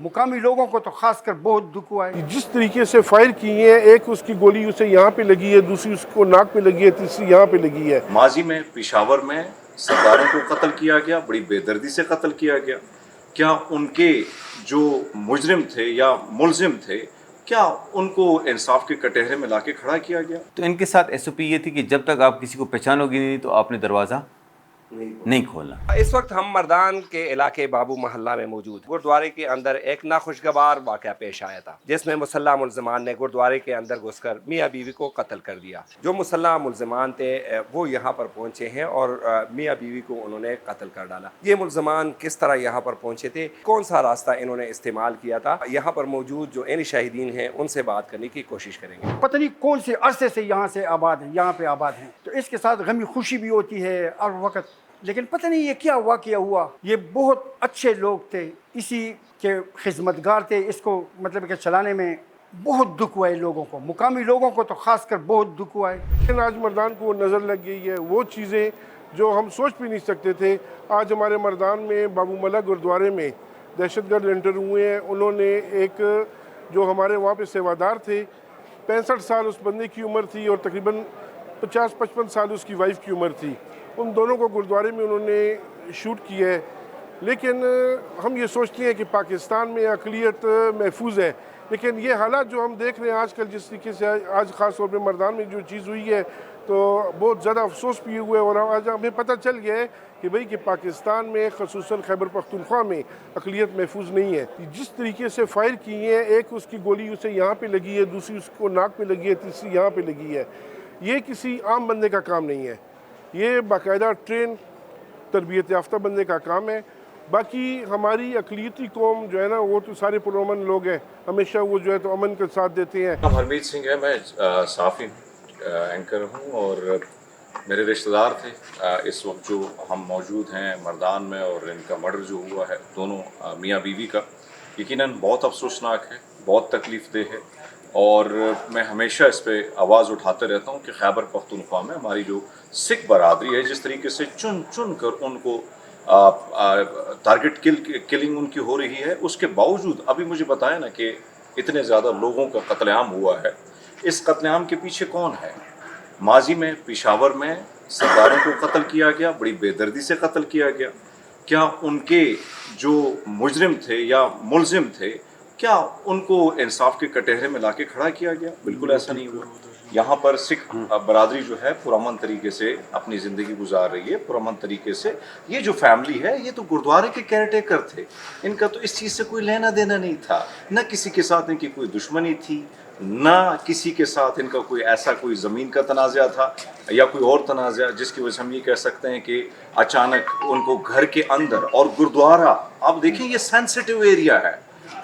मुकामी लोगों को तो खासकर बहुत दुख हुआ है। जिस तरीके से फायर किए हैं, एक उसकी गोली उसे यहाँ पे लगी है, दूसरी उसको नाक पे लगी है, तीसरी यहाँ पे लगी है। माजी में पेशावर में सरदारों को कत्ल किया गया, बड़ी बेदर्दी से कत्ल किया गया। क्या उनके जो मुजरिम थे या मुलजिम थे, क्या उनको इंसाफ के कटहरे में लाके खड़ा किया गया? तो इनके साथ एसओपी ये थी कि जब तक आप किसी को पहचानोगे नहीं तो आपने दरवाज़ा नहीं खोलना। इस वक्त हम मर्दान के इलाके बाबू महल्ला में मौजूद। गुरुद्वारे के अंदर एक नाखुशगवार वाक़या पेश आया था, जिसमें मुसल्लह मुल्ज़िमान ने गुरुद्वारे के अंदर घुसकर मियाँ बीवी को कत्ल कर दिया। जो मुसल्लह मुल्ज़िमान थे वो यहाँ पर पहुँचे हैं और मियाँ बीवी को उन्होंने कत्ल कर डाला। ये मुल्ज़िमान किस तरह यहाँ पर पहुँचे थे, कौन सा रास्ता इन्होंने इस्तेमाल किया था, यहाँ पर मौजूद जो इन शाहिदीन हैं उनसे बात करने की कोशिश करेंगे। पता नहीं कौन से अरसे से यहाँ से आबाद हैं, यहाँ पे आबाद हैं, तो इसके साथ गमी खुशी भी होती है हर वक्त। लेकिन पता नहीं ये क्या वाक़या हुआ। ये बहुत अच्छे लोग थे, इसी के खिदमतगार थे, इसको मतलब कि चलाने में बहुत दुख हुआ है लोगों को, मुकामी लोगों को तो खासकर बहुत दुख हुआ है। लेकिन आज मर्दान को नज़र लग गई है, वो चीज़ें जो हम सोच भी नहीं सकते थे। आज हमारे मर्दान में बाबू मल्ला गुरुद्वारे में दहशतगर्द एंटर हुए हैं। उन्होंने एक जो हमारे वहाँ पे सेवादार थे, 65 साल उस बंदे की उम्र थी और तकरीबन 50-55 साल उसकी वाइफ की उम्र थी। उन दोनों को गुरुद्वारे में उन्होंने शूट किया है। लेकिन हम ये सोचते हैं कि पाकिस्तान में अक़लियत महफूज है, लेकिन ये हालात जो हम देख रहे हैं आजकल, जिस तरीके से आज ख़ास तौर पे मर्दान में जो चीज़ हुई है, तो बहुत ज़्यादा अफसोस भी हुआ है। और आज हमें पता चल गया है कि भाई कि पाकिस्तान में ख़ुसूसन खैबर पख्तूनख्वा में अक़लियत महफूज नहीं है। जिस तरीके से फायर किए हैं, एक उसकी गोली उसे यहाँ पे लगी है, दूसरी उसको नाक पे लगी है, तीसरी यहाँ पे लगी है। ये किसी आम बंदे का काम नहीं है, ये बाकायदा ट्रेन तरबियत याफ्ता बंदे का काम है। बाकी हमारी अक़लियती कौम जो है ना, वो तो सारे पुरअमन लोग हैं, हमेशा वो जो है तो अमन का साथ देते हैं। नाम हरमीत सिंह है, मैं सहाफ़ी एंकर हूँ और मेरे रिश्तेदार थे। इस वक्त जो हम मौजूद हैं मर्दान में और इनका मर्डर जो हुआ है दोनों मियाँ बीवी का, यकीनन बहुत अफसोसनाक है, बहुत तकलीफ़देह है। और मैं हमेशा इस पर आवाज़ उठाते रहता हूँ कि खैबर पख्तूनख्वा में हमारी जो सिख बरादरी है, जिस तरीके से चुन चुन कर उनको टारगेट किलिंग उनकी हो रही है, उसके बावजूद अभी मुझे बताया ना कि इतने ज़्यादा लोगों का कत्लेआम हुआ है। इस कत्लेआम के पीछे कौन है? माजी में पेशावर में सरदारों को कत्ल किया गया, बड़ी बेदर्दी से कत्ल किया गया। क्या उनके जो मुजरिम थे या मुलजिम थे, क्या उनको इंसाफ के कटहरे में लाके खड़ा किया गया? बिल्कुल ऐसा नहीं हुआ। यहाँ पर सिख बरादरी जो है पुरअमन तरीके से अपनी ज़िंदगी गुजार रही है, पुरअमन तरीके से। ये जो फैमिली है, ये तो गुरुद्वारे के केयरटेकर थे, इनका तो इस चीज़ से कोई लेना देना नहीं था। न किसी के साथ इनकी कोई दुश्मनी थी, ना किसी के साथ इनका कोई ऐसा कोई ज़मीन का तनाज़ा था या कोई और तनाज़ा जिसकी वजह से हम ये कह सकते हैं कि अचानक उनको घर के अंदर। और गुरुद्वारा, आप देखें, ये सेंसिटिव एरिया है,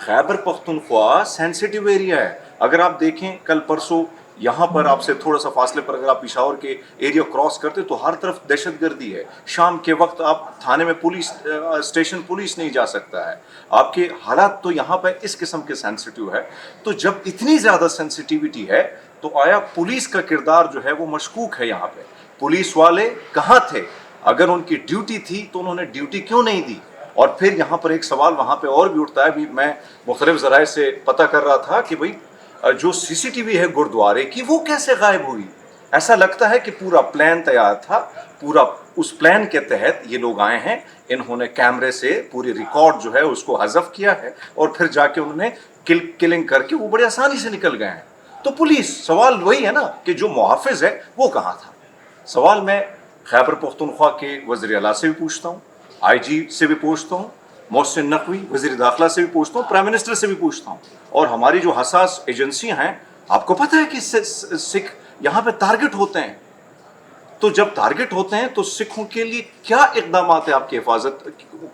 खैबर पख्तूनख्वा सेंसिटिव एरिया है। अगर आप देखें कल परसों यहाँ पर आपसे थोड़ा सा फासले पर अगर आप पेशावर के एरिया क्रॉस करते तो हर तरफ दहशतगर्दी है। शाम के वक्त आप थाने में पुलिस स्टेशन पुलिस नहीं जा सकता है। आपके हालात तो यहाँ पर इस किस्म के सेंसिटिव है। तो जब इतनी ज़्यादा सेंसिटिविटी है तो आया पुलिस का किरदार जो है वो मशकूक है। यहाँ पे पुलिस वाले कहाँ थे? अगर उनकी ड्यूटी थी तो उन्होंने ड्यूटी क्यों नहीं दी? और फिर यहाँ पर एक सवाल वहाँ पे और भी उठता है, भी मैं मुख्तलिफ ज़राए से पता कर रहा था कि भाई जो सीसीटीवी है गुरुद्वारे की, वो कैसे गायब हुई? ऐसा लगता है कि पूरा प्लान तैयार था, पूरा उस प्लान के तहत ये लोग आए हैं, इन्होंने कैमरे से पूरी रिकॉर्ड जो है उसको हज़फ किया है और फिर जाके उन्होंने किलिंग करके वो बड़ी आसानी से निकल गए हैं। तो पुलिस, सवाल वही है ना कि जो मुहाफ़िज़ है वो कहाँ था? सवाल मैं खैबर पख्तूनख्वा के वज़ीर आला से भी पूछता हूँ, IG से भी पूछता हूँ, मोहसिन नकवी वज़ीर दाखिला से भी पूछता हूँ, प्राइम मिनिस्टर से भी पूछता हूँ। और हमारी जो हसास एजेंसियाँ हैं, आपको पता है कि सिख यहाँ पे टारगेट होते हैं। तो जब टारगेट होते हैं तो सिखों के लिए क्या इक़दाम है आपकी हिफाजत,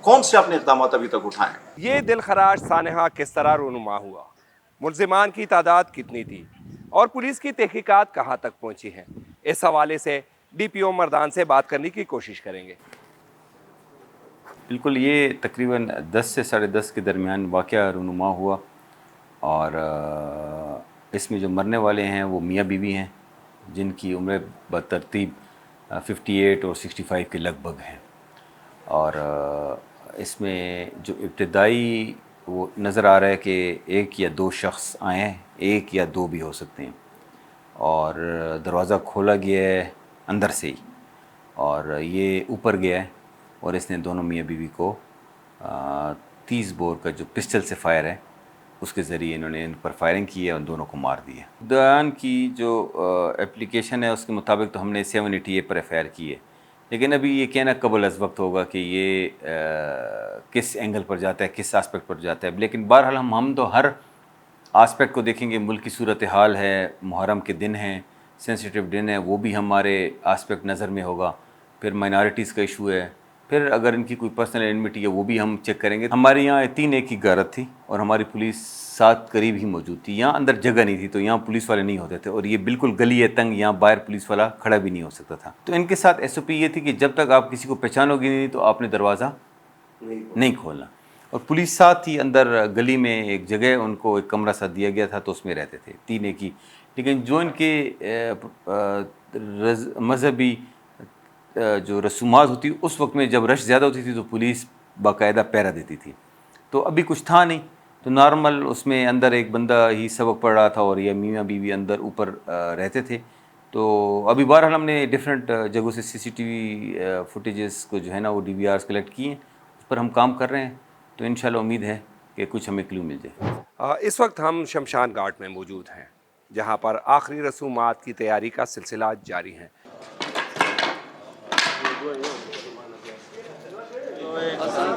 कौन से आपने इक़दाम अभी तक उठाए? ये दिलखराश सानहा किस तरह रूनुमा हुआ, मुल्ज़िमान की तादाद कितनी थी और पुलिस की तहकीकात कहाँ तक पहुँची हैं, इस हवाले से DPO मर्दान से बात करने की कोशिश करेंगे। बिल्कुल, ये तकरीबन 10 से 10:30 के दरमियान वाक़या रूनुमा हुआ और इसमें जो मरने वाले हैं वो मियाँ बीवी हैं, जिनकी उम्र बतरतीब 58 और 65 के लगभग हैं। और इसमें जो इब्तदाई وہ نظر آ رہا ہے کہ ایک یا دو شخص آئے ہیں, ایک یا دو بھی ہو سکتے ہیں, اور دروازہ کھولا گیا ہے اندر سے ہی, اور یہ اوپر گیا ہے اور اس نے دونوں میاں بیوی کو 30 بور کا جو پسٹل سے فائر ہے اس کے ذریعے انہوں نے ان پر فائرنگ کی ہے اور دونوں کو مار دیا. بیان کی جو اپلیکیشن ہے اس کے مطابق تو ہم نے 780A per F I R کی ہے, لیکن ابھی یہ کہنا قبل از وقت ہوگا کہ یہ کس اینگل پر جاتا ہے, کس آسپیکٹ پر جاتا ہے. لیکن بہرحال ہم تو ہر آسپیکٹ کو دیکھیں گے. ملک کی صورتحال ہے, محرم کے دن ہیں, سینسیٹیو دن ہے, وہ بھی ہمارے آسپیکٹ نظر میں ہوگا. پھر مائنارٹیز کا ایشو ہے, پھر اگر ان کی کوئی پرسنل انمیٹی ہے وہ بھی ہم چیک کریں گے. ہمارے یہاں 3 کی غارت تھی اور ہماری پولیس ساتھ قریب ہی موجود تھی. یہاں اندر جگہ نہیں تھی تو یہاں پولیس والے نہیں ہوتے تھے, اور یہ بالکل گلی ہے تنگ, یہاں باہر پولیس والا کھڑا بھی نہیں ہو سکتا تھا. تو ان کے ساتھ ایس او پی یہ تھی کہ جب تک آپ کسی کو پہچانو گی نہیں تو آپ نے دروازہ نہیں کھولنا. اور پولیس ساتھ ہی اندر گلی میں ایک جگہ ان کو ایک کمرہ ساتھ دیا گیا تھا تو اس میں رہتے تھے 3 کی. لیکن جو ان کے مذہبی جو رسومات ہوتی اس وقت میں جب رش زیادہ ہوتی تھی تو پولیس باقاعدہ پہرا دیتی تھی. تو ابھی کچھ تھا نہیں تو نارمل اس میں اندر ایک بندہ ہی سبق پڑھ رہا تھا اور یہ میاں بیوی اندر اوپر رہتے تھے. تو ابھی بہرحال ہم نے ڈفرینٹ جگہوں سے CCTV فوٹیجز کو جو ہے نا وہ DVRs کلیکٹ کیے ہیں, اس پر ہم کام کر رہے ہیں. تو انشاءاللہ امید ہے کہ کچھ ہمیں کلو مل جائے. اس وقت ہم شمشان گھاٹ میں موجود ہیں جہاں پر آخری رسومات کی تیاری کا سلسلہ جاری ہے. اصل